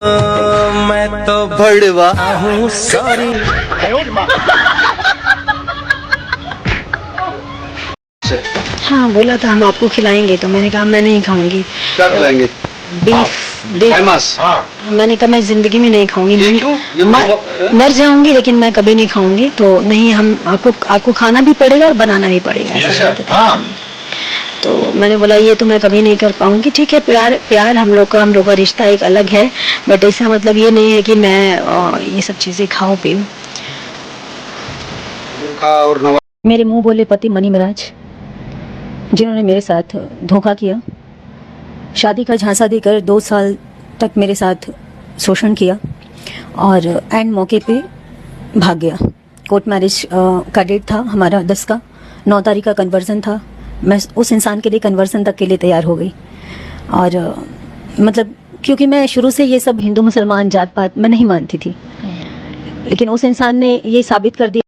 मैं तो भड़वा हूँ सॉरी। हाँ बोला था हम आपको खिलाएंगे, तो मैंने कहा मैं नहीं खाऊंगी। क्या खिलाएंगे? बीफ। मैंने कहा मैं जिंदगी में नहीं खाऊंगी। ये क्यों? मर जाऊंगी लेकिन मैं कभी नहीं खाऊंगी। तो नहीं, हम आपको खाना भी पड़ेगा और बनाना भी पड़ेगा, ऐसा कहते थे। तो मैंने बोला ये तो मैं कभी नहीं कर पाऊंगी। ठीक है, प्यार प्यार हम लोग का रिश्ता एक अलग है, बट ऐसा मतलब ये नहीं है कि मैं ये सब चीजें खाऊं पीऊं। मेरे मुंह बोले पति मनी महाराज, जिन्होंने मेरे साथ धोखा किया, शादी का झांसा देकर 2 साल तक मेरे साथ शोषण किया और एंड मौके पे भाग गया। कोर्ट मैरिज का डेट था हमारा 10 का, 9 तारीख का कन्वर्जन था। मैं उस इंसान के लिए कन्वर्जन तक के लिए तैयार हो गई। और मतलब क्योंकि मैं शुरू से ये सब हिंदू मुसलमान जात पात मैं नहीं मानती थी, लेकिन उस इंसान ने ये साबित कर दिया।